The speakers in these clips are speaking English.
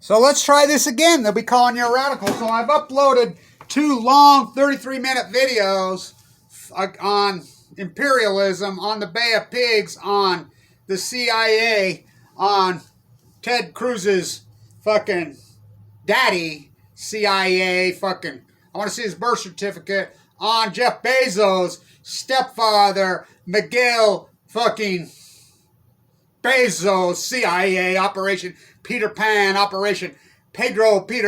So let's try this again. They'll be calling you a radical. So I've uploaded 2 long 33-minute videos on imperialism, on the Bay of Pigs, on the CIA, on Ted Cruz's fucking daddy, CIA fucking, I want to see his birth certificate, on Jeff Bezos' stepfather, Miguel fucking Bezos, CIA, Operation Peter Pan, Operation Pedro. They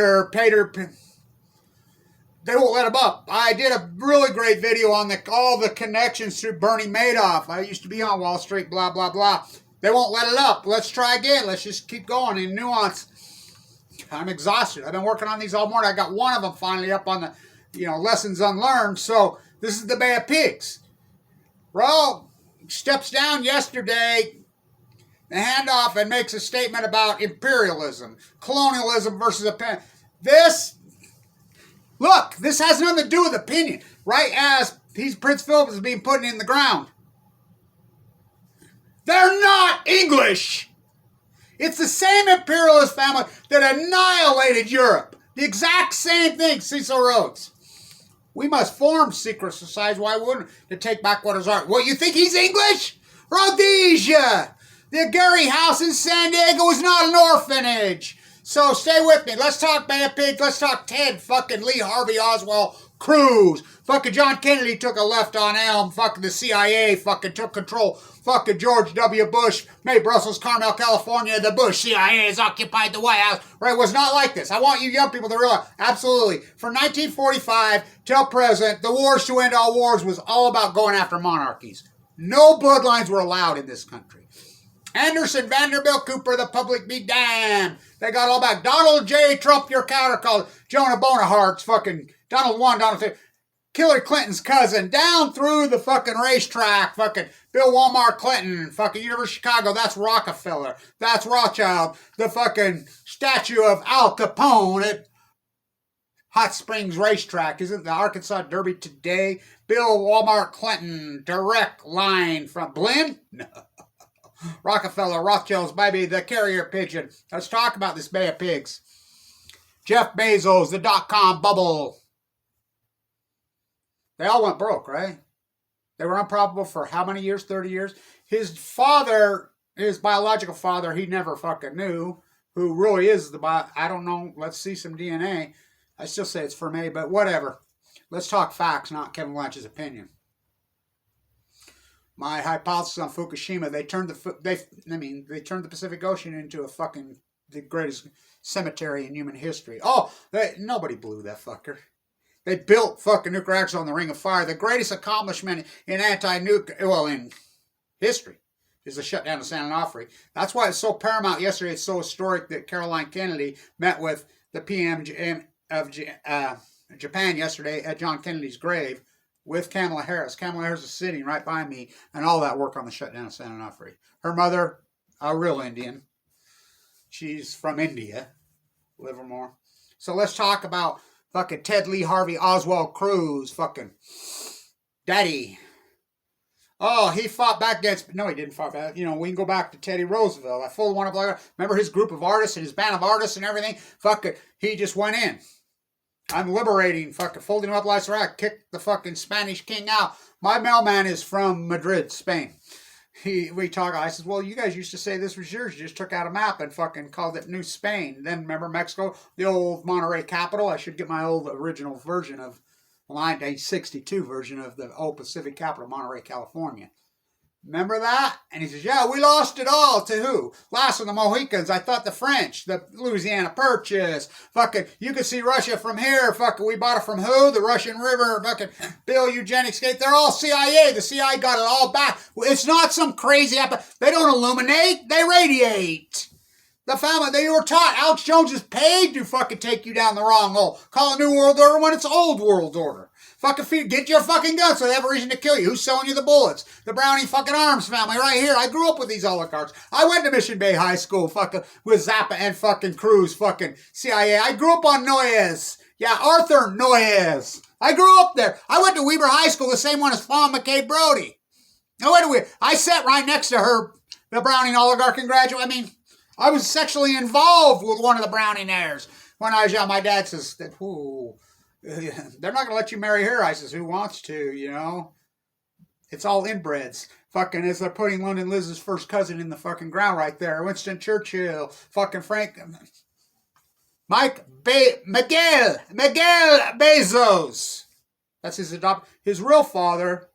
won't let him up. I did a really great video on all the connections through Bernie Madoff. I used to be on Wall Street, blah, blah, blah. They won't let it up. Let's try again. Let's just keep going in nuance. I'm exhausted. I've been working on these all morning. I got one of them finally up on the, lessons unlearned. So this is the Bay of Pigs. Raul steps down yesterday, the handoff, and makes a statement about imperialism, colonialism versus opinion. This has nothing to do with opinion. Right as Prince Philip is being put in the ground. They're not English. It's the same imperialist family that annihilated Europe. The exact same thing, Cecil Rhodes. We must form secret societies. Why wouldn't? To take back what is ours. What, you think he's English? Rhodesia. The Gary House in San Diego was not an orphanage. So stay with me. Let's talk Bay of Pigs. Let's talk Ted fucking Lee Harvey Oswald Cruz. Fucking John Kennedy took a left on Elm. Fucking the CIA fucking took control. Fucking George W. Bush made Brussels, Carmel, California. The Bush CIA has occupied the White House. Right? It was not like this. I want you young people to realize, absolutely, from 1945 till present, the wars to end all wars was all about going after monarchies. No bloodlines were allowed in this country. Anderson, Vanderbilt, Cooper, the public be damned. They got all back. Donald J. Trump, your countercall. Jonah Bonahart's fucking Donald 1, Donald 2. Hillary Clinton's cousin, down through the fucking racetrack, fucking Bill Walmart Clinton, fucking University of Chicago, that's Rockefeller, that's Rothschild, the fucking statue of Al Capone at Hot Springs Racetrack, isn't the Arkansas Derby today? Bill Walmart Clinton, direct line from Blinn? No. Rockefeller, Rothschild's baby, the carrier pigeon. Let's talk about this Bay of Pigs. Jeff Bezos, the dot-com bubble. They all went broke, right? They were unprofitable for how many years? 30 years? His father, his biological father, he never fucking knew, who really is I don't know. Let's see some DNA. I still say it's for me, but whatever. Let's talk facts, not Kevin Blanch's opinion. My hypothesis on Fukushima, they turned the Pacific Ocean into the greatest cemetery in human history. Oh, nobody blew that fucker. They built fucking nuclear reactors on the Ring of Fire. The greatest accomplishment in in history is the shutdown of San Onofre. That's why it's so paramount yesterday. It's so historic that Caroline Kennedy met with the PM of Japan yesterday at John Kennedy's grave with Kamala Harris. Kamala Harris is sitting right by me, and all that work on the shutdown of San Onofre. Her mother, a real Indian. She's from India, Livermore. So let's talk about fucking Ted Lee Harvey Oswald Cruz, fucking daddy. Oh, he fought back against, no, he didn't fight back. We can go back to Teddy Roosevelt. I fully want to remember his group of artists and his band of artists and everything. Fucking, he just went in. I'm liberating, fucking folding him up like a rack, kicked the fucking Spanish king out. My mailman is from Madrid, Spain. I said, well, you guys used to say this was yours. You just took out a map and fucking called it New Spain. Then remember Mexico, the old Monterey capital? I should get my old original version of 1962 version of the old Pacific capital, Monterey, California. Remember that? And he says, yeah, we lost it all. To who? Last of the Mohicans. I thought the French, the Louisiana Purchase. Fucking, you could see Russia from here. Fucking, we bought it from who? The Russian River. Fucking, Bill Eugenics Gate. They're all CIA. The CIA got it all back. It's not some crazy, they don't illuminate. They radiate. The family, they were taught. Alex Jones is paid to fucking take you down the wrong hole. Call it New World Order when it's Old World Order. Fucking get your fucking guns so they have a reason to kill you. Who's selling you the bullets? The Browning fucking Arms family right here. I grew up with these oligarchs. I went to Mission Bay High School fucking with Zappa and fucking Cruz fucking CIA. I grew up on Noyes. Yeah, Arthur Noyes. I grew up there. I went to Weber High School, the same one as Fawn McKay Brody. I sat right next to her, the Browning oligarch and graduate. I was sexually involved with one of the Brownienaires when I was young. My dad says, ooh, they're not going to let you marry her. I says, who wants to, you know? It's all inbreds. Fucking as they're putting London Liz's first cousin in the fucking ground right there. Winston Churchill. Fucking Frank. Miguel Bezos. That's his real father.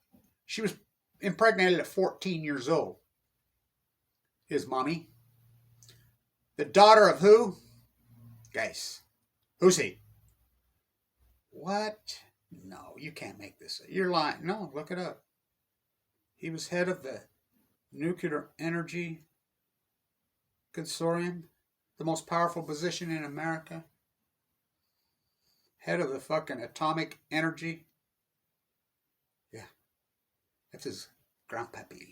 She was impregnated at 14 years old. His mommy. The daughter of who? Guys. Who's he? What? No, you can't make this. You're lying. No, look it up. He was head of the Nuclear Energy Consortium, the most powerful position in America. Head of the fucking atomic energy. Yeah, that's his grandpappy.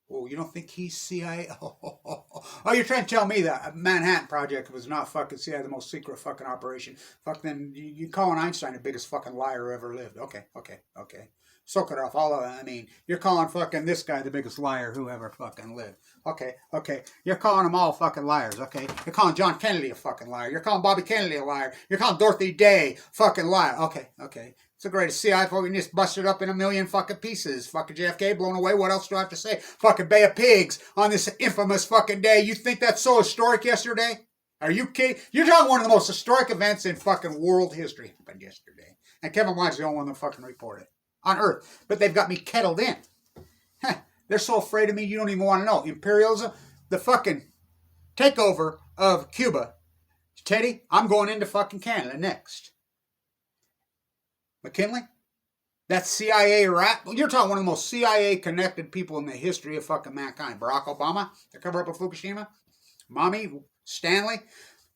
Oh, you don't think he's CIA? Oh, you're trying to tell me that Manhattan Project was not fucking CIA, the most secret fucking operation. Fuck, then you calling Einstein the biggest fucking liar who ever lived. Okay. Soak it off. You're calling fucking this guy the biggest liar who ever fucking lived. Okay. You're calling them all fucking liars, okay? You're calling John Kennedy a fucking liar. You're calling Bobby Kennedy a liar. You're calling Dorothy Day fucking liar. Okay. It's the greatest CIA fucking just busted up in a million fucking pieces. Fucking JFK blown away. What else do I have to say? Fucking Bay of Pigs on this infamous fucking day. You think that's so historic yesterday? Are you kidding? You're talking one of the most historic events in fucking world history happened yesterday. And Kevin White's the only one that fucking reported on Earth. But they've got me kettled in. They're so afraid of me, you don't even want to know. Imperialism, the fucking takeover of Cuba. Teddy, I'm going into fucking Canada next. McKinley? That's CIA rat. You're talking one of the most CIA connected people in the history of fucking mankind. Barack Obama, the cover up of Fukushima. Mommy, Stanley.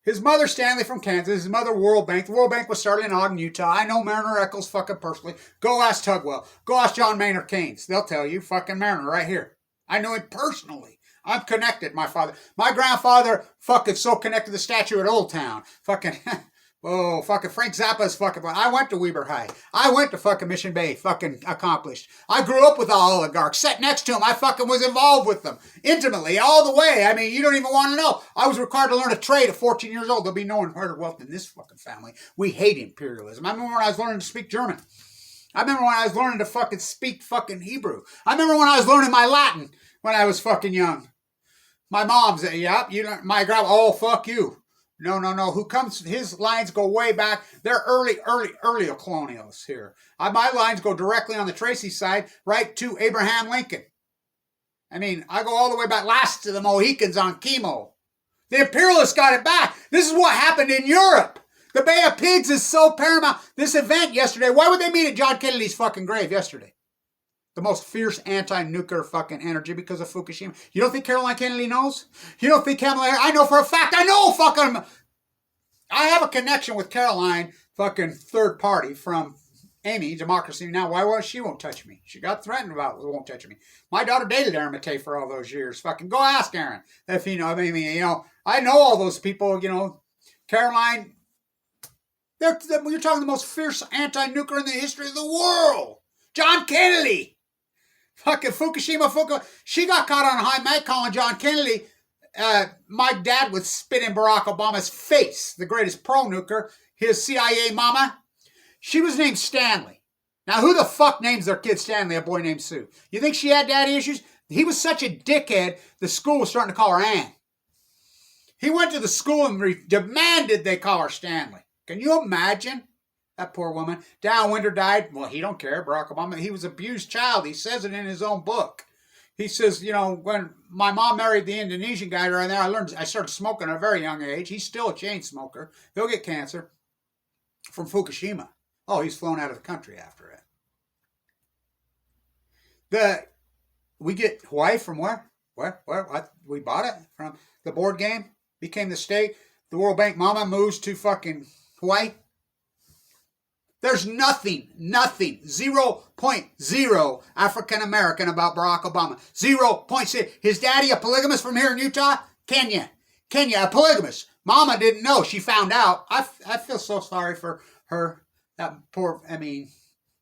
His mother, Stanley from Kansas. His mother, World Bank. The World Bank was started in Ogden, Utah. I know Mariner Eccles fucking personally. Go ask Tugwell. Go ask John Maynard Keynes. They'll tell you. Fucking Mariner right here. I know him personally. I'm connected, my father. My grandfather fucking so connected to the statue at Old Town. Fucking... Oh, fucking Frank Zappa's fucking... I went to Weber High. I went to fucking Mission Bay, fucking accomplished. I grew up with the oligarchs. Sat next to them. I fucking was involved with them. Intimately, all the way. I mean, you don't even want to know. I was required to learn a trade at 14 years old. There'll be no one harder wealth than this fucking family. We hate imperialism. I remember when I was learning to speak German. I remember when I was learning to fucking speak fucking Hebrew. I remember when I was learning my Latin when I was fucking young. My mom said, yep, you learn, my grandma, oh, fuck you. No. Who comes? His lines go way back. They're early colonials here. My lines go directly on the Tracy side, right to Abraham Lincoln. I mean, I go all the way back last to the Mohicans on chemo. The imperialists got it back. This is what happened in Europe. The Bay of Pigs is so paramount. This event yesterday, why would they meet at John Kennedy's fucking grave yesterday? The most fierce anti-nuclear fucking energy because of Fukushima. You don't think Caroline Kennedy knows? You don't think Kamala Harris? I know for a fact. I know fucking... I have a connection with Caroline fucking third party from Amy, Democracy Now! Why she won't touch me? She got threatened about it won't touch me. My daughter dated Aaron Matei for all those years. Fucking go ask Aaron. If you know, I mean, I know all those people, Caroline... You're talking the most fierce anti-nuclear in the history of the world. John Kennedy. Fucking Fukushima. She got caught on a high mic calling John Kennedy. My dad would spit in Barack Obama's face. The greatest pro-nuclear. His CIA mama. She was named Stanley. Now, who the fuck names their kid Stanley, a boy named Sue? You think she had daddy issues? He was such a dickhead, the school was starting to call her Ann. He went to the school and demanded they call her Stanley. Can you imagine? That poor woman. Downwinder died. Well, he don't care, Barack Obama. He was an abused child. He says it in his own book. He says, when my mom married the Indonesian guy around there, I started smoking at a very young age. He's still a chain smoker. He'll get cancer from Fukushima. Oh, he's flown out of the country after it. We get Hawaii from where? Where? We bought it from the board game. Became the state. The World Bank mama moves to fucking Hawaii. There's nothing, 0.0 African American about Barack Obama. 0.0. His daddy, a polygamist from here in Utah? Kenya, a polygamist. Mama didn't know. She found out. I feel so sorry for her. That poor, of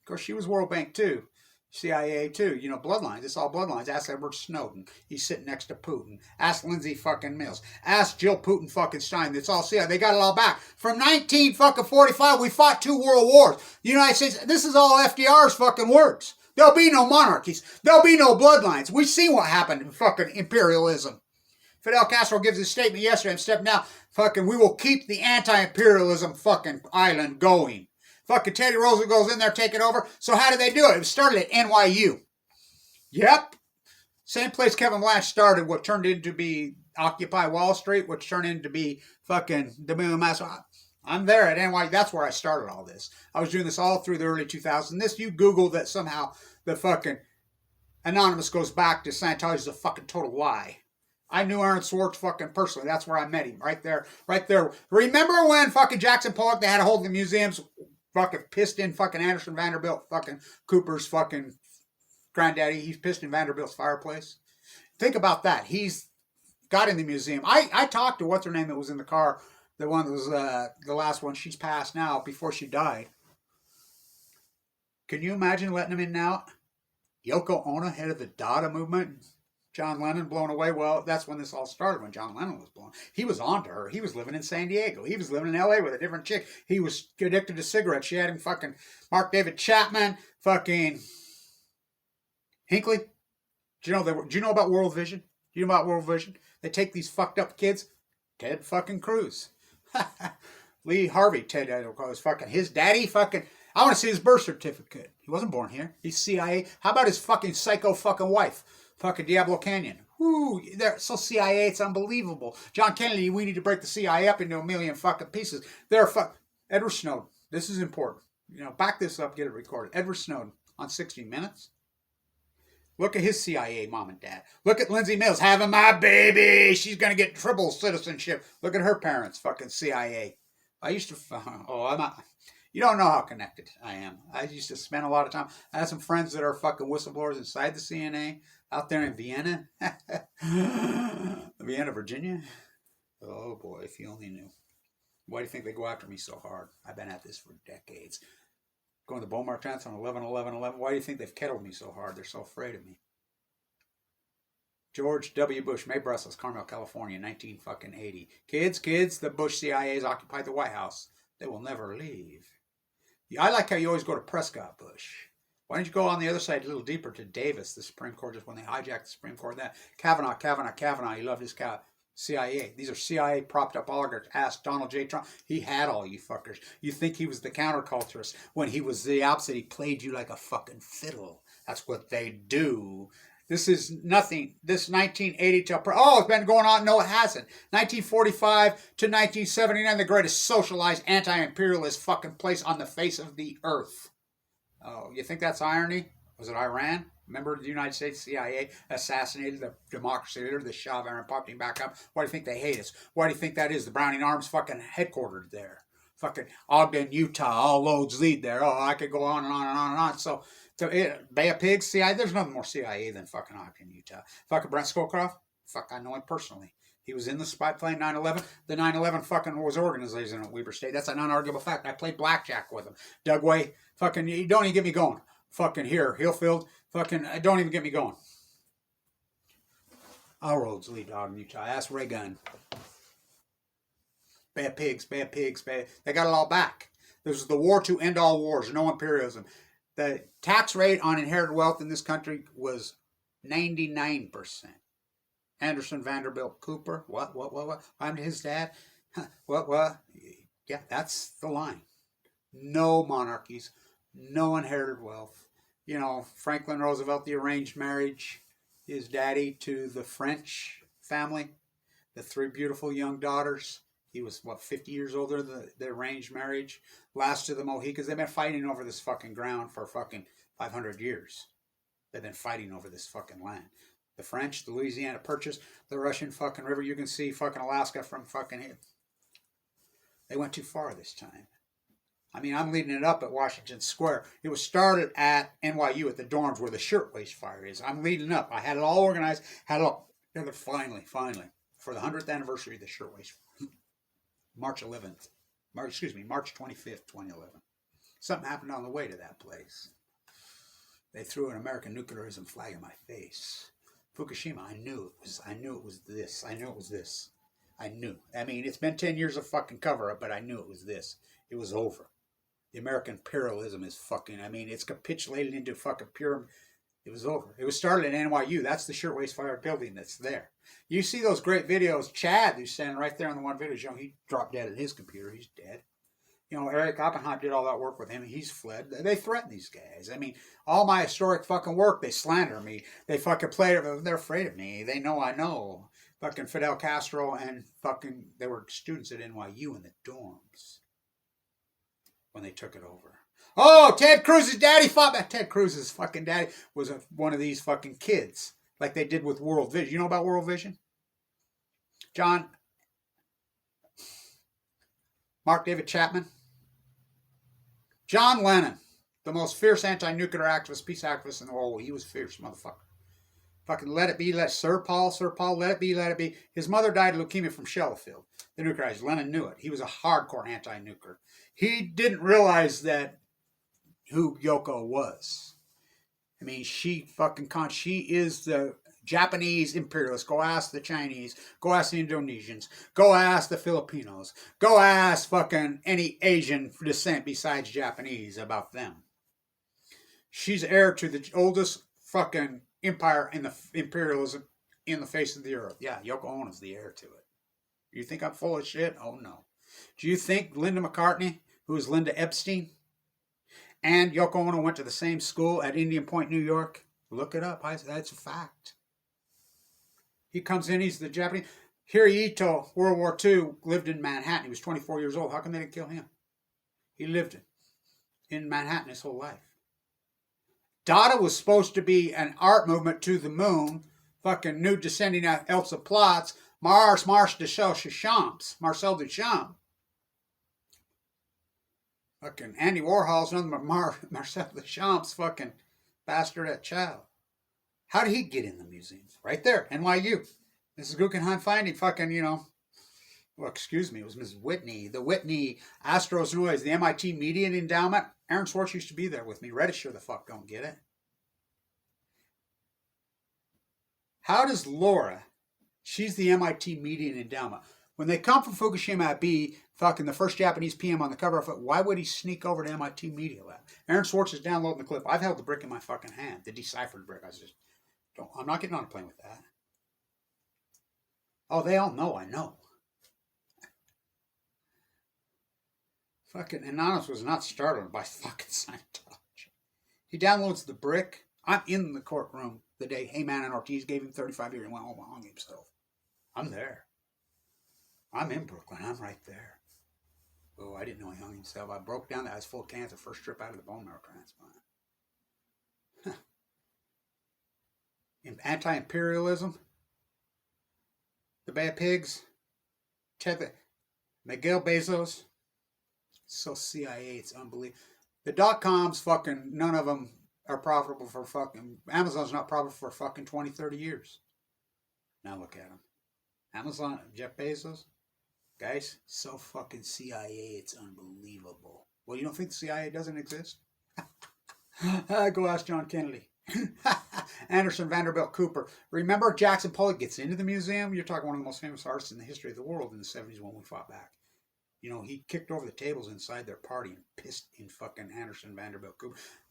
course, she was World Bank too. CIA too, you know, bloodlines. It's all bloodlines. Ask Edward Snowden. He's sitting next to Putin. Ask Lindsey fucking Mills. Ask Jill Putin fucking Stein. It's all CIA. They got it all back. From 1945, we fought 2 world wars. The United States, this is all FDR's fucking words. There'll be no monarchies. There'll be no bloodlines. We've seen what happened in fucking imperialism. Fidel Castro gives his statement yesterday. I'm stepping down. Fucking, we will keep the anti-imperialism fucking island going. Fucking Teddy Roosevelt goes in there, take it over. So how did they do it? It started at NYU. Yep. Same place Kevin Blanch started, what turned into be Occupy Wall Street, which turned into be fucking the Million Mass. I'm there at NYU. That's where I started all this. I was doing this all through the early 2000s. This, you Google that somehow the fucking Anonymous goes back to Scientology is a fucking total lie. I knew Aaron Swartz fucking personally. That's where I met him. Right there. Right there. Remember when fucking Jackson Pollock, they had a hold of the museums, fucking pissed in fucking Anderson Vanderbilt, fucking Cooper's fucking granddaddy. He's pissed in Vanderbilt's fireplace. Think about that. He's got in the museum. I talked to what's her name that was in the car. The one that was the last one. She's passed now before she died. Can you imagine letting him in now? Yoko Ono, head of the Dada movement. John Lennon blown away. Well, that's when this all started, when John Lennon was blown. He was on to her. He was living in San Diego. He was living in LA with a different chick. He was addicted to cigarettes. She had him fucking Mark David Chapman, fucking Hinckley. Do you know about World Vision? Do you know about World Vision? They take these fucked up kids. Ted fucking Cruz. Lee Harvey, Ted, I don't call his fucking, his daddy fucking, I want to see his birth certificate. He wasn't born here. He's CIA. How about his fucking psycho fucking wife? Fucking Diablo Canyon. Whoo, they're so CIA, it's unbelievable. John Kennedy, we need to break the CIA up into a million fucking pieces. Edward Snowden. This is important. You know, back this up, get it recorded. Edward Snowden on 60 Minutes. Look at his CIA mom and dad. Look at Lindsey Mills having my baby. She's going to get triple citizenship. Look at her parents, fucking CIA. I used to, you don't know how connected I am. I used to spend a lot of time. I have some friends that are fucking whistleblowers inside the CNA, out there in Vienna. Vienna, Virginia. Oh boy, if you only knew. Why do you think they go after me so hard? I've been at this for decades. Going to Beaumont Trans on 11/11/11. Why do you think they've kettled me so hard? They're so afraid of me. George W. Bush, May Brussels, Carmel, California, 1980. Kids, the Bush CIA's occupied the White House. They will never leave. I like how you always go to Prescott Bush. Why don't you go on the other side a little deeper to Davis, the Supreme Court, just when they hijacked the Supreme Court. That Kavanaugh, he loved his CIA. These are CIA propped up oligarchs. Ask Donald J. Trump. He had all you fuckers. You think he was the counterculturist. When he was the opposite, he played you like a fucking fiddle. That's what they do. This is nothing. This 1980 till... it's been going on. No, it hasn't. 1945 to 1979, the greatest socialized anti-imperialist fucking place on the face of the earth. Oh, you think that's irony? Was it Iran? Remember the United States CIA assassinated the democracy leader, the Shah of Iran, popped him back up. Why do you think they hate us? Why do you think that is? The Browning Arms fucking headquartered there. Fucking Ogden, Utah, all roads lead there. Oh, I could go on and on and on and on. So, Bay of Pigs, CIA, there's nothing more CIA than fucking Ogden, Utah. Fucking Brent Scowcroft, I know him personally. He was in the spy plane 9/11. The 9/11 fucking was organized in Weber State. That's an unarguable fact. I played blackjack with him. Dugway, fucking, you don't even get me going. Fucking here, Hillfield, fucking, don't even get me going. All roads lead to Ogden, Utah. Ask Ray Gunn. Bay of Pigs. They got it all back. This was the war to end all wars, no imperialism. The tax rate on inherited wealth in this country was 99%. Anderson Vanderbilt Cooper. What? I'm his dad. What? Yeah, that's the line. No monarchies. No inherited wealth. You know, Franklin Roosevelt, the arranged marriage. His daddy to the French family. The 3 beautiful young daughters. He was, 50 years older, the arranged marriage. Last of the Mohicans. They've been fighting over this fucking ground for fucking 500 years. They've been fighting over this fucking land. The French, the Louisiana Purchase, the Russian fucking river. You can see fucking Alaska from fucking here. They went too far this time. I mean, I'm leading it up at Washington Square. It was started at NYU at the dorms where the shirtwaist fire is. I'm leading up. I had it all organized. Had it all together finally, for the 100th anniversary of the shirtwaist fire. March 25th, 2011. Something happened on the way to that place. They threw an American nuclearism flag in my face. Fukushima, I knew it was this. I knew it was this. I knew. I mean, it's been 10 years of fucking cover-up, but I knew it was this. It was over. The American imperialism is fucking, I mean, it's capitulated into fucking pure, it was over. It was started at NYU. That's the shirtwaist fired building that's there. You see those great videos. Chad, who's standing right there in the one video, you know, he dropped dead at his computer. He's dead. You know, Eric Oppenheim did all that work with him. He's fled. They threaten these guys. I mean, all my historic fucking work, they slander me. They fucking play it. They're afraid of me. They know I know. Fucking Fidel Castro and fucking, they were students at NYU in the dorms when they took it over. Oh, Ted Cruz's daddy fought back. Ted Cruz's fucking daddy was one of these fucking kids, like they did with World Vision. You know about World Vision? Mark David Chapman? John Lennon, the most fierce anti-nuclear activist, peace activist in the world. He was fierce, motherfucker. Fucking let it be, Sir Paul, let it be, let it be. His mother died of leukemia from Shellfield. The nuclearized. Lennon knew it. He was a hardcore anti-nuclear. He didn't realize that who Yoko was. I mean, she is the Japanese imperialist. Go ask the Chinese. Go ask the Indonesians. Go ask the Filipinos. Go ask fucking any Asian descent besides Japanese about them. She's heir to the oldest fucking empire in the imperialism in the face of the earth. Yeah, Yoko Ono's the heir to it. You think I'm full of shit? Oh no. Do you think Linda McCartney, who is Linda Epstein, and Yoko Ono went to the same school at Indian Point, New York? Look it up. That's a fact. He comes in, he's the Japanese. Hirohito, World War II, lived in Manhattan. He was 24 years old. How come they didn't kill him? He lived in Manhattan his whole life. Dada was supposed to be an art movement to the moon. Fucking nude descending out Elsa Platz. Marcel Duchamp. Fucking Andy Warhol's nothing but Marcel Duchamp's fucking bastardette child. How did he get in the museums? Right there, NYU. Mrs. Guggenheim finding fucking, you know, well, excuse me, it was Mrs. Whitney. The Whitney Astros Noise, the MIT Media Endowment. Aaron Swartz used to be there with me. Reddish sure the fuck don't get it. How does Laura, she's the MIT Media Endowment. When they come from Fukushima, be fucking the first Japanese PM on the cover of it, why would he sneak over to MIT Media Lab? Aaron Swartz is downloading the clip. I've held the brick in my fucking hand, the deciphered brick. I'm not getting on a plane with that. Oh, they all know I know. Fucking Anonymous was not startled by fucking Scientology. He downloads the brick. I'm in the courtroom the day Heyman and Ortiz gave him 35 years and went home and hung himself. I'm there. I'm in Brooklyn. I'm right there. Oh, I didn't know he hung himself. I broke down. I was full of cancer. First trip out of the bone marrow transplant. Anti-imperialism. The bad pigs. Miguel Bezos. So CIA, it's unbelievable. The dot-coms, fucking, none of them are profitable for fucking, Amazon's not profitable for fucking 20, 30 years. Now look at them. Amazon, Jeff Bezos. Guys, so fucking CIA, it's unbelievable. Well, you don't think the CIA doesn't exist? Go ask John Kennedy. Anderson Vanderbilt Cooper. Remember Jackson Pollock gets into the museum? You're talking one of the most famous artists in the history of the world in the 70s when we fought back. You know, he kicked over the tables inside their party and pissed in fucking Anderson Vanderbilt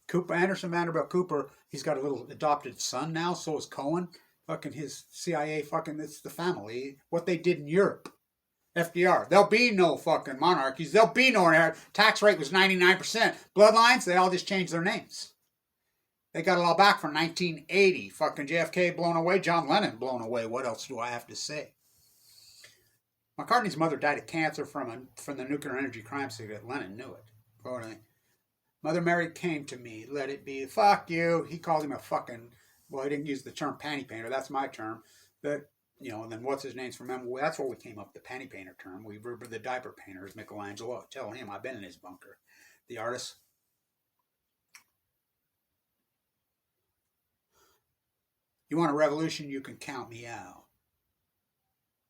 Cooper. Anderson Vanderbilt Cooper, he's got a little adopted son now, so is Cohen. Fucking his CIA, fucking, it's the family. What they did in Europe. FDR. There'll be no fucking monarchies. There'll be no tax rate was 99%. Bloodlines, they all just changed their names. They got it all back from 1980. Fucking JFK blown away. John Lennon blown away. What else do I have to say? McCartney's mother died of cancer from the nuclear energy crime syndicate. Lennon knew it. Mother Mary came to me. Let it be. Fuck you. He called him a fucking... Well, he didn't use the term panty painter. That's my term. But, you know, and then what's his name's from him? Well, that's what we came up with, the panty painter term. We were the diaper painters, Michelangelo. Tell him I've been in his bunker. The artist. You want a revolution, you can count me out.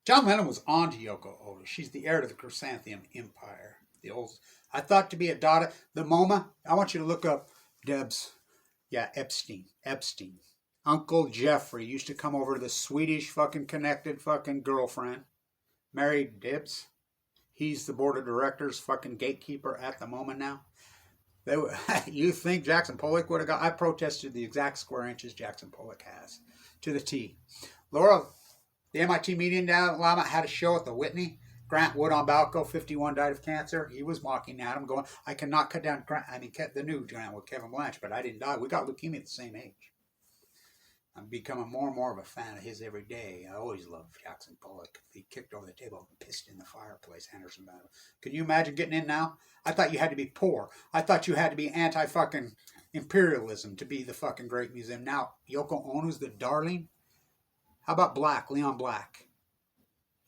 John Lennon was on to Yoko Ono. She's the heir to the Chrysanthemum Empire. The old, I thought to be a daughter. The MoMA, I want you to look up, Debs, Yeah, Epstein. Uncle Jeffrey used to come over to the Swedish fucking connected fucking girlfriend. Married Dibs. He's the board of directors fucking gatekeeper at the moment now. They, you think Jackson Pollock would have got... I protested the exact square inches Jackson Pollock has. To the T. Laura, the MIT Media Endowment had a show at the Whitney. Grant Wood on Balco, 51, died of cancer. He was mocking at him, going, I cannot cut down Grant. I mean, the new Grant Wood, Kevin Blanch, but I didn't die. We got leukemia at the same age. I'm becoming more and more of a fan of his every day. I always loved Jackson Pollock. He kicked over the table and pissed in the fireplace, Anderson Battle. Can you imagine getting in now? I thought you had to be poor. I thought you had to be anti-fucking imperialism to be the fucking great museum. Now, Yoko Ono's the darling. How about Black, Leon Black?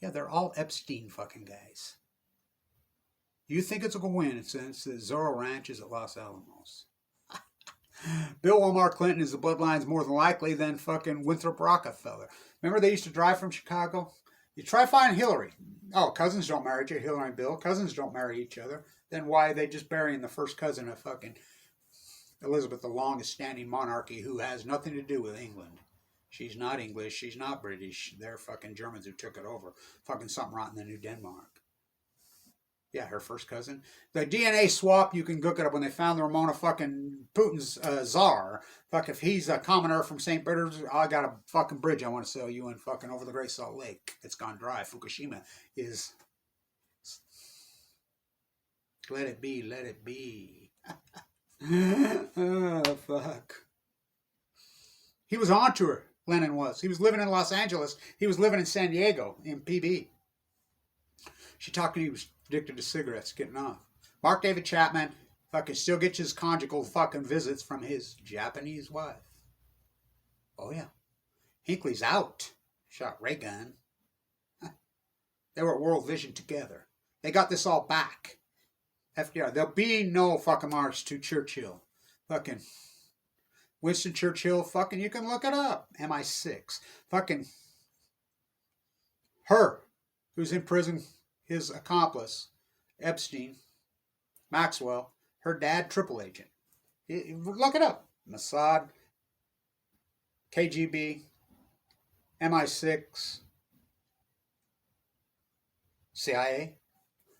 Yeah, they're all Epstein fucking guys. You think it's a coincidence that Zorro Ranch is at Los Alamos? Bill Omar Clinton is the bloodlines more than likely than fucking Winthrop Rockefeller. Remember they used to drive from Chicago? You try finding Hillary. Oh, cousins don't marry each other. Hillary and Bill. Cousins don't marry each other. Then why are they just burying the first cousin of fucking Elizabeth, the longest standing monarchy who has nothing to do with England? She's not English. She's not British. They're fucking Germans who took it over. Fucking something rotten in the New Denmark. Yeah, her first cousin. The DNA swap, you can look it up when they found the Ramona fucking Putin's czar. Fuck, if he's a commoner from St. Petersburg, I got a fucking bridge I want to sell you in fucking over the Great Salt Lake. It's gone dry. Fukushima is... Let it be, let it be. Oh, fuck. He was on tour. Lennon was. He was living in Los Angeles. He was living in San Diego in PB. She talked to me. He was addicted to cigarettes, getting off. Mark David Chapman fucking still gets his conjugal fucking visits from his Japanese wife. Oh, yeah. Hinckley's out. Shot ray gun. They were at World Vision together. They got this all back. FDR. There'll be no fucking march to Churchill. Fucking... Winston Churchill, fucking, you can look it up. MI6. Fucking her, who's in prison, his accomplice, Epstein, Maxwell, her dad, triple agent. Look it up. Mossad, KGB, MI6, CIA.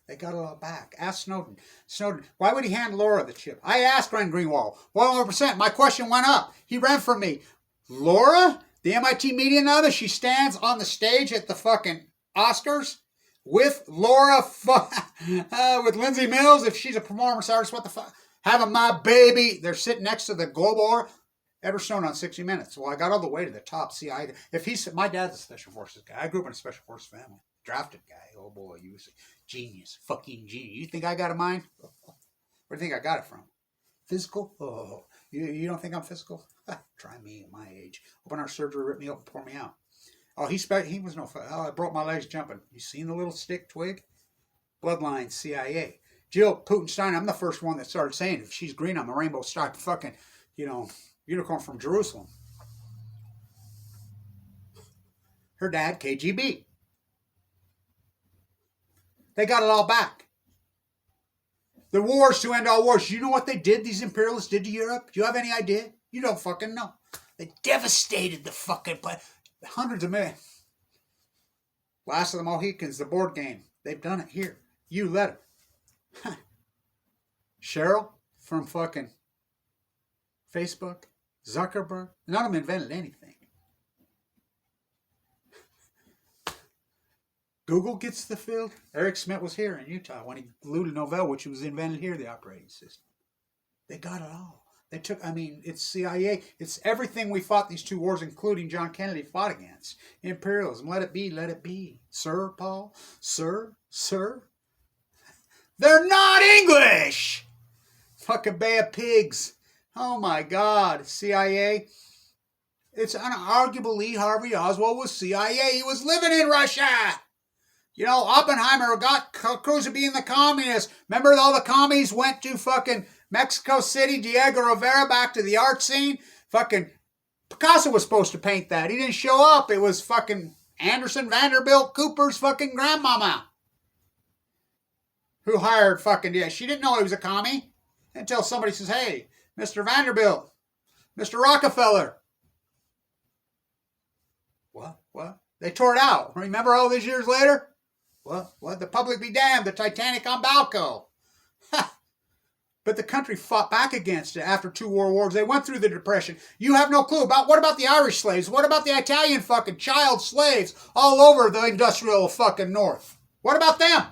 They got it all back. Ask Snowden. Snowden, why would he hand Laura the chip? I asked Glenn Greenwald. 100%. My question went up. He ran from me. Laura, the MIT media now that she stands on the stage at the fucking Oscars with Laura, with Lindsay Mills, if she's a performance artist, what the fuck? Having my baby. They're sitting next to the global Edward Snowden on 60 Minutes. Well, I got all the way to the top. See, my dad's a special forces guy. I grew up in a special forces family. Drafted guy. Oh boy, you was a genius. Fucking genius. You think I got a mind? Where do you think I got it from? Physical? Oh, you don't think I'm physical? Try me at my age. Open heart surgery, rip me up and pour me out. Oh, he was no fun. Oh, I broke my legs jumping. You seen the little stick twig? Bloodline CIA. Jill Putin-Stein, I'm the first one that started saying, if she's green, I'm a rainbow star. Fucking, unicorn from Jerusalem. Her dad, KGB. They got it all back. The wars to end all wars. You know what they did, these imperialists did to Europe? Do you have any idea? You don't fucking know. They devastated the fucking place. Hundreds of millions. Last of the Mohicans, the board game. They've done it here. You let them. Cheryl from fucking Facebook. Zuckerberg. None of them invented anything. Google gets the field. Eric Schmidt was here in Utah when he glued a Novell, which was invented here, the operating system. They got it all. They took, it's CIA. It's everything we fought these two wars, including John Kennedy, fought against. Imperialism. Let it be, let it be. Sir, Paul? Sir? Sir? They're not English! Fucking Bay of Pigs. Oh my God. CIA. It's unarguable Lee Harvey Oswald was CIA. He was living in Russia. Oppenheimer got Cruz to being the communist. Remember all the commies went to fucking Mexico City, Diego Rivera back to the art scene? Fucking Picasso was supposed to paint that. He didn't show up. It was fucking Anderson Vanderbilt Cooper's fucking grandmama who hired fucking, she didn't know he was a commie until somebody says, hey, Mr. Vanderbilt, Mr. Rockefeller. What? They tore it out. Remember all these years later? What? The public be damned. The Titanic on Balco. But the country fought back against it after 2 world wars. They went through the Depression. You have no clue about what about the Irish slaves? What about the Italian fucking child slaves all over the industrial fucking North? What about them?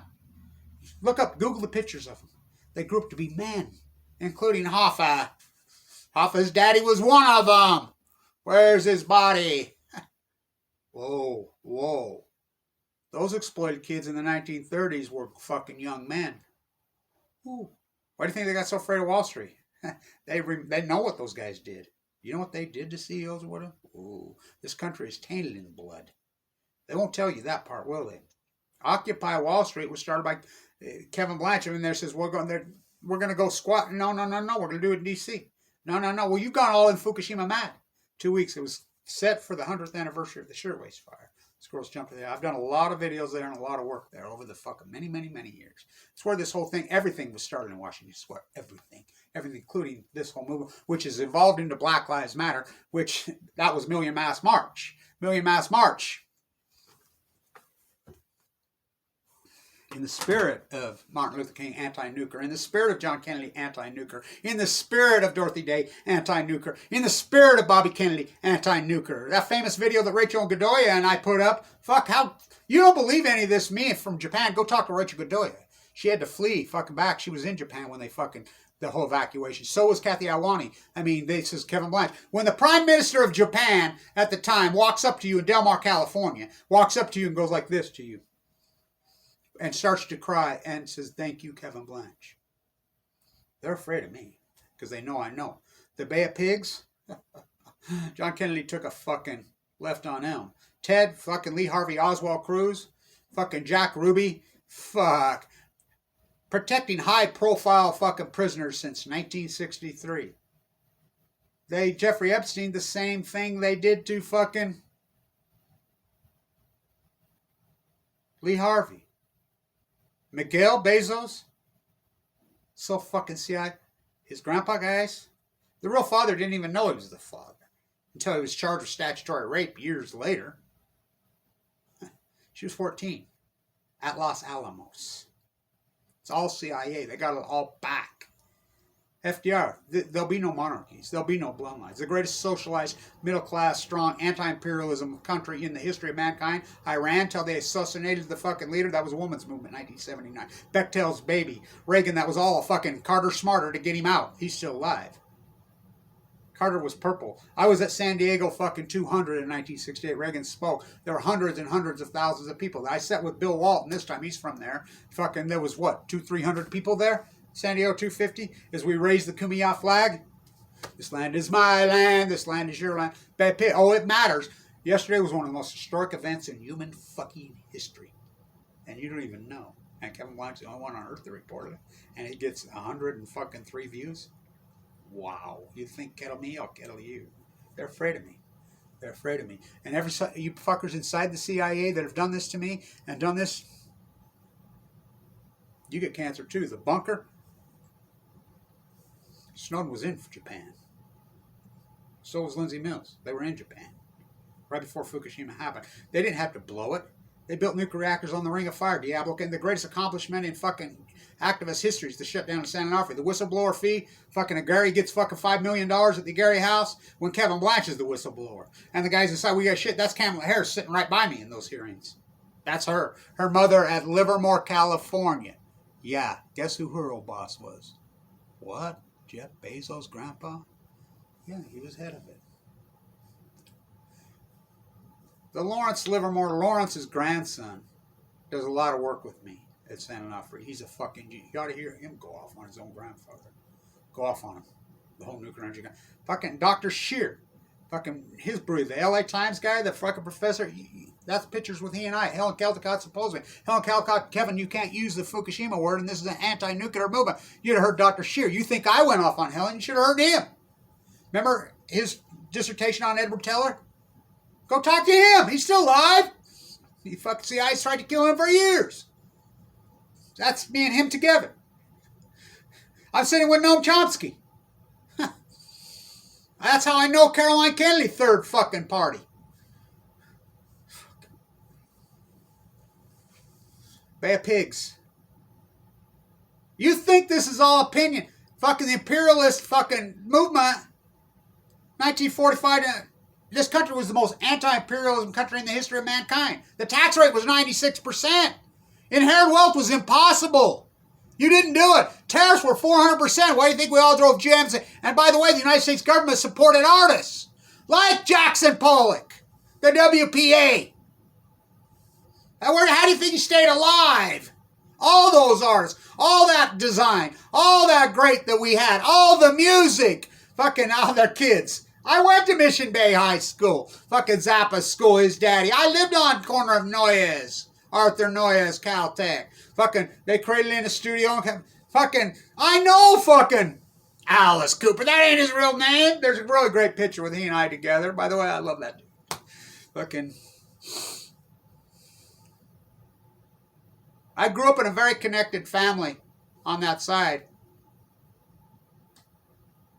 Look up, Google the pictures of them. They grew up to be men, including Hoffa. Hoffa's daddy was one of them. Where's his body? Whoa. Those exploited kids in the 1930s were fucking young men. Ooh. Why do you think they got so afraid of Wall Street? They know what those guys did. You know what they did to CEOs or whatever? Ooh, this country is tainted in blood. They won't tell you that part, will they? Occupy Wall Street was started by Kevin Blanch. And there says, we're going to go squat. No. We're going to do it in D.C. No. Well, you've gone all in Fukushima mad. 2 weeks. It was set for the 100th anniversary of the Shirtwaist Fire. Squirrels jumped there. I've done a lot of videos there and a lot of work there over the fucking many years. It's where this whole thing, everything was started in Washington Square. Everything, including this whole movement, which has evolved into Black Lives Matter, which that was Million Mass March. In the spirit of Martin Luther King, anti-nuclear. In the spirit of John Kennedy, anti-nuclear. In the spirit of Dorothy Day, anti-nuclear. In the spirit of Bobby Kennedy, anti-nuclear. That famous video that Rachel Godoy and I put up. Fuck, how... You don't believe any of this, me from Japan. Go talk to Rachel Godoy. She had to flee fucking back. She was in Japan when they fucking... The whole evacuation. So was Kathy Iwani. This is Kevin Blanch. When the Prime Minister of Japan at the time walks up to you in Del Mar, California, walks up to you and goes like this to you, and starts to cry and says, thank you, Kevin Blanch. They're afraid of me because they know I know. The Bay of Pigs, John Kennedy took a fucking left on Elm. Ted, fucking Lee Harvey Oswald Cruz, fucking Jack Ruby, fuck. Protecting high-profile fucking prisoners since 1963. Jeffrey Epstein, the same thing they did to fucking Lee Harvey. Miguel Bezos, so fucking CIA. His grandpa, guys, the real father didn't even know he was the father until he was charged with statutory rape years later. She was 14 at Los Alamos. It's all CIA. They got it all back. FDR, there'll be no monarchies. There'll be no bloodlines. The greatest socialized, middle-class, strong, anti-imperialism country in the history of mankind. Iran, till they assassinated the fucking leader. That was a woman's movement, 1979. Bechtel's baby. Reagan, that was all fucking Carter smarter to get him out. He's still alive. Carter was purple. I was at San Diego fucking 200 in 1968. Reagan spoke. There were hundreds and hundreds of thousands of people. I sat with Bill Walton this time. He's from there. Fucking, there was what, 200-300 people there? San Diego 250, as we raise the Kumeyaw flag. This land is my land. This land is your land. Oh, it matters. Yesterday was one of the most historic events in human fucking history. And you don't even know. And Kevin Blank's the only one on earth that reported it. And it gets 103 views. Wow. You think kettle me, I'll kettle you. They're afraid of me. They're afraid of me. And you fuckers inside the CIA that have done this to me and done this, you get cancer too. The bunker, Snowden was in Japan. So was Lindsay Mills. They were in Japan right before Fukushima happened. They didn't have to blow it. They built nuclear reactors on the Ring of Fire, Diablo. And the greatest accomplishment in fucking activist history is the shutdown of San Onofre. The whistleblower fee, fucking Gary gets fucking $5 million at the Gary house when Kevin Blanch is the whistleblower. And the guys inside, we got shit. That's Kamala Harris sitting right by me in those hearings. That's her. Her mother at Livermore, California. Yeah, guess who her old boss was? What? Jeff Bezos' grandpa? Yeah, he was head of it. The Lawrence's grandson, does a lot of work with me at San Onofre. He's a fucking genius. You ought to hear him go off on his own grandfather. Go off on him. The whole nuclear energy guy. Fucking Dr. Scheer. Fucking his brother, the LA Times guy, the fucking professor. That's pictures with he and I. Helen Caldicott supposedly. Helen Caldicott, Kevin, you can't use the Fukushima word, and this is an anti-nuclear movement. You'd have heard Dr. Scheer. You think I went off on Helen? You should have heard him. Remember his dissertation on Edward Teller? Go talk to him. He's still alive. The fucking CIA's tried to kill him for years. That's me and him together. I'm sitting with Noam Chomsky. That's how I know Caroline Kennedy, third fucking party. Bay of Pigs. You think this is all opinion? Fucking the imperialist fucking movement. 1945, this country was the most anti-imperialism country in the history of mankind. The tax rate was 96%. Inherited wealth was impossible. You didn't do it. Tariffs were 400%. Why do you think we all drove gems? And by the way, the United States government supported artists like Jackson Pollock, the WPA. How do you think he stayed alive? All those artists, all that design, all that great that we had, all the music, fucking all their kids. I went to Mission Bay High School, fucking Zappa's school, his daddy. I lived on the corner of Noyes, Arthur Noyes, Caltech. Fucking, they created in a studio. Fucking, I know fucking Alice Cooper. That ain't his real name. There's a really great picture with he and I together. By the way, I love that dude. Fucking, I grew up in a very connected family on that side.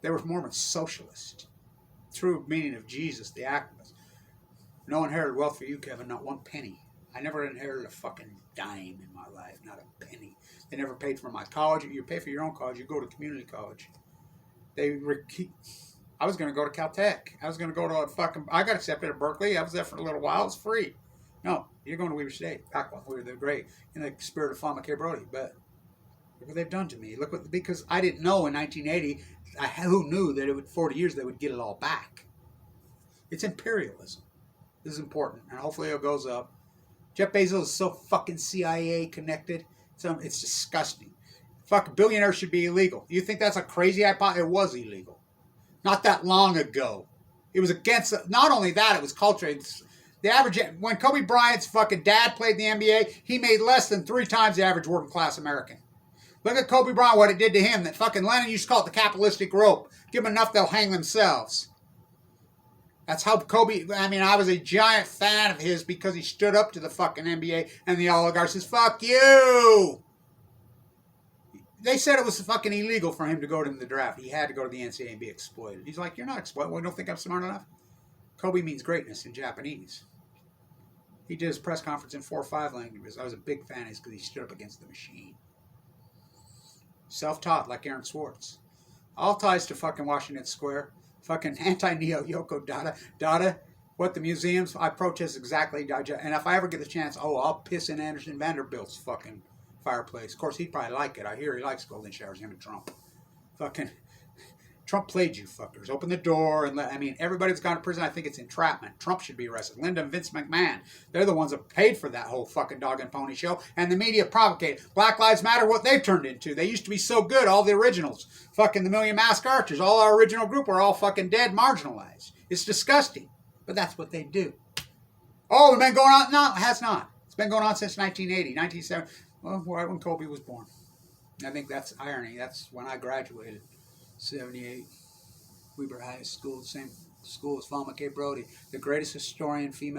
They were Mormon socialists. True meaning of Jesus, the activist. No inherited wealth for you, Kevin, not one penny. I never inherited a fucking dime in my life, not a penny. They never paid for my college. You pay for your own college, you go to community college. I was going to go to Caltech. I was going to go to I got accepted at Berkeley. I was there for a little while. It was free. No, you're going to Weber State. Back when we were great in the spirit of Pharmacare Brody. But look what they've done to me. Because I didn't know in 1980, who knew that it would 40 years they would get it all back. It's imperialism. This is important, and hopefully it goes up. Jeff Bezos is so fucking CIA connected. It's disgusting. Fucking billionaires should be illegal. You think that's a crazy hypothesis? It was illegal. Not that long ago. It was against, not only that, it was culture. The average, when Kobe Bryant's fucking dad played in the NBA, he made less than 3 times the average working class American. Look at Kobe Bryant, what it did to him. That fucking Lennon used to call it the capitalistic rope. Give them enough, they'll hang themselves. That's how Kobe, I was a giant fan of his because he stood up to the fucking NBA and the oligarchs says, fuck you. They said it was fucking illegal for him to go to the draft. He had to go to the NCAA and be exploited. He's like, you're not exploited. Well, you don't think I'm smart enough? Kobe means greatness in Japanese. He did his press conference in 4 or 5 languages. I was a big fan of his because he stood up against the machine. Self-taught like Aaron Swartz. All ties to fucking Washington Square. Fucking anti-neo Yoko Dada. What the museums, I protest exactly. And if I ever get the chance, I'll piss in Anderson Vanderbilt's fucking fireplace. Of course, he'd probably like it. I hear he likes golden showers, him and Trump. Fucking, Trump played you fuckers. Open the door and everybody that's gone to prison, I think it's entrapment. Trump should be arrested. Linda and Vince McMahon, they're the ones that paid for that whole fucking dog and pony show. And the media propagated. Black Lives Matter, what they've turned into. They used to be so good, all the originals. Fucking the Million Masked Archers, all our original group are all fucking dead, marginalized. It's disgusting. But that's what they do. Oh, it's been going on? No, it has not. It's been going on since 1980, 1970. Well, right when Kobe was born. I think that's irony. That's when I graduated. 78. Weber High School, the same school as Pharmacare Brody, the greatest historian female.